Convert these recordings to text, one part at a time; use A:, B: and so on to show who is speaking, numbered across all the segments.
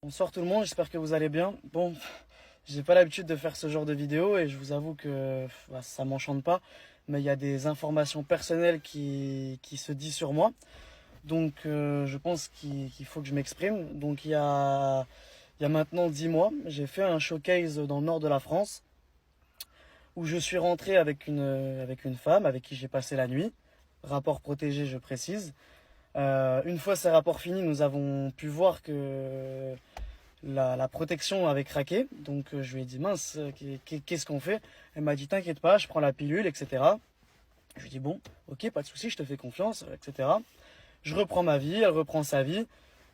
A: Bonsoir tout le monde, j'espère que vous allez bien. Bon, j'ai pas l'habitude de faire ce genre de vidéo et je vous avoue que ça m'enchante pas, mais il y a des informations personnelles qui se disent sur moi. Donc je pense qu'il faut que je m'exprime. Donc il y a maintenant 10 mois, j'ai fait un showcase dans le nord de la France où je suis rentré avec une femme avec qui j'ai passé la nuit. Rapport protégé, je précise. Une fois ces rapports finis, nous avons pu voir que la protection avait craqué. Donc je lui ai dit mince, qu'est-ce qu'on fait? Elle m'a dit t'inquiète pas, je prends la pilule, etc. Je lui ai dit bon, ok, pas de souci, je te fais confiance, etc. Je reprends ma vie, elle reprend sa vie.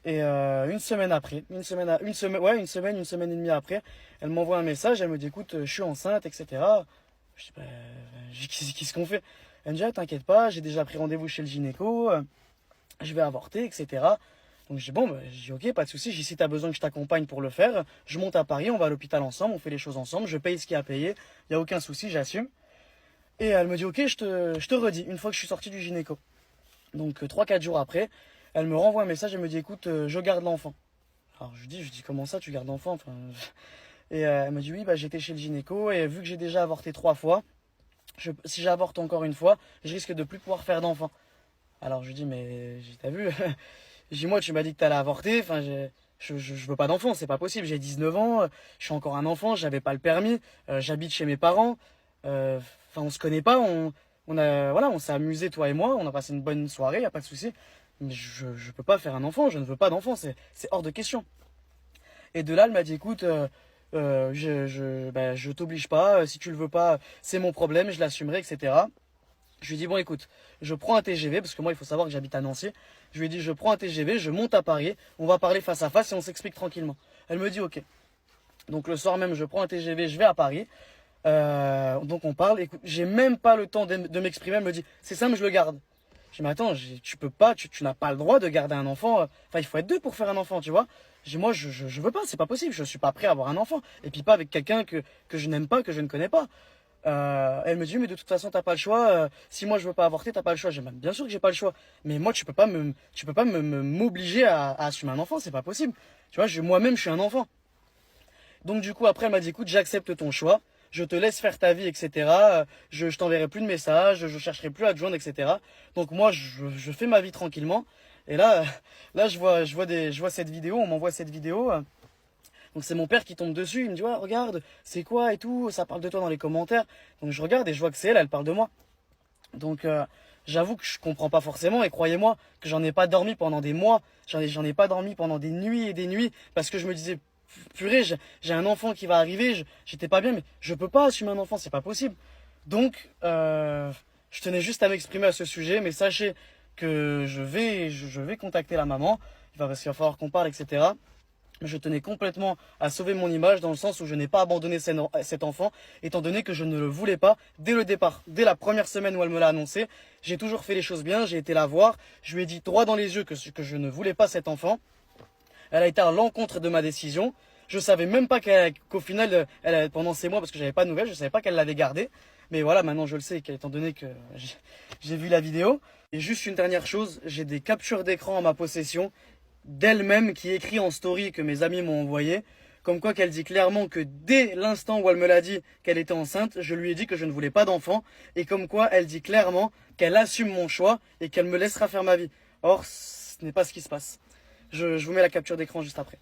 A: Et une semaine après, une semaine et demie après, elle m'envoie un message, elle me dit écoute, je suis enceinte, etc. Je dis bah, qu'est-ce qu'on fait? Elle me dit ah, t'inquiète pas, j'ai déjà pris rendez-vous chez le gynéco, je vais avorter, etc. Donc je dis bon, bah, je dis ok, pas de souci. Je dis si t'as besoin que je t'accompagne pour le faire, je monte à Paris, on va à l'hôpital ensemble, on fait les choses ensemble, je paye ce qu'il y a à payer, il y a aucun souci, j'assume. Et elle me dit ok, je te redis une fois que je suis sorti du gynéco. Donc 3-4 jours après, elle me renvoie un message, elle me dit écoute, je garde l'enfant. Alors je dis comment ça tu gardes l'enfant enfin, Et elle me dit oui, bah j'étais chez le gynéco et vu que j'ai déjà avorté 3 fois, si j'avorte encore une fois, je risque de plus pouvoir faire d'enfant. Alors je lui dis mais t'as vu, je dis moi tu m'as dit que t'allais avorter, enfin je veux pas d'enfant, c'est pas possible, j'ai 19 ans, je suis encore un enfant, j'avais pas le permis, j'habite chez mes parents, enfin on se connaît pas, on s'est amusé toi et moi, on a passé une bonne soirée, y a pas de souci, mais je peux pas faire un enfant, je ne veux pas d'enfant, c'est hors de question. Et de là elle m'a dit écoute, je t'oblige pas, si tu le veux pas, c'est mon problème, je l'assumerai, etc. Je lui ai dit, bon, écoute, je prends un TGV, parce que moi, il faut savoir que j'habite à Nancy. Je lui ai dit, je prends un TGV, je monte à Paris, on va parler face à face et on s'explique tranquillement. Elle me dit, ok. Donc le soir même, je prends un TGV, je vais à Paris. Donc on parle. Écoute, j'ai même pas le temps de m'exprimer. Elle me dit, c'est simple, je le garde. Je dis, mais attends, tu peux pas, tu n'as pas le droit de garder un enfant. Enfin, il faut être deux pour faire un enfant, tu vois. Je dis, moi, je veux pas, c'est pas possible, je suis pas prêt à avoir un enfant. Et puis pas avec quelqu'un que je n'aime pas, que je ne connais pas. Elle me dit, mais de toute façon, t'as pas le choix. Si moi je veux pas avorter, t'as pas le choix. J'ai même bien sûr que j'ai pas le choix. Mais moi, tu peux pas m'obliger à assumer un enfant, c'est pas possible. Tu vois, moi-même, je suis un enfant. Donc du coup, après, elle m'a dit, écoute, j'accepte ton choix. Je te laisse faire ta vie, etc. Je t'enverrai plus de messages, je chercherai plus à te joindre, etc. Donc moi, je fais ma vie tranquillement. Et là, là, je vois cette vidéo, on m'envoie cette vidéo. Donc c'est mon père qui tombe dessus, il me dit ouais regarde, c'est quoi et tout, ça parle de toi dans les commentaires. Donc je regarde et je vois que c'est elle, elle parle de moi. Donc j'avoue que je comprends pas forcément et croyez-moi que j'en ai pas dormi pendant des mois, j'en ai pas dormi pendant des nuits et des nuits parce que je me disais purée, j'ai un enfant qui va arriver, j'étais pas bien mais je peux pas assumer un enfant, c'est pas possible. Donc je tenais juste à m'exprimer à ce sujet, mais sachez que je vais contacter la maman, parce qu'il va falloir qu'on parle, etc. Je tenais complètement à sauver mon image dans le sens où je n'ai pas abandonné cet enfant, étant donné que je ne le voulais pas dès le départ. Dès la première semaine où elle me l'a annoncé, j'ai toujours fait les choses bien, j'ai été la voir, je lui ai dit droit dans les yeux que je ne voulais pas cet enfant. Elle a été à l'encontre de ma décision. Je savais même pas qu'au final, pendant ces mois, parce que j'avais pas de nouvelles, je savais pas qu'elle l'avait gardé. Mais voilà, maintenant je le sais, étant donné que j'ai vu la vidéo. Et juste une dernière chose, j'ai des captures d'écran en ma possession d'elle-même qui écrit en story que mes amis m'ont envoyé, comme quoi qu'elle dit clairement que dès l'instant où elle me l'a dit qu'elle était enceinte, je lui ai dit que je ne voulais pas d'enfant, et comme quoi elle dit clairement qu'elle assume mon choix et qu'elle me laissera faire ma vie. Or, ce n'est pas ce qui se passe. Je vous mets la capture d'écran juste après.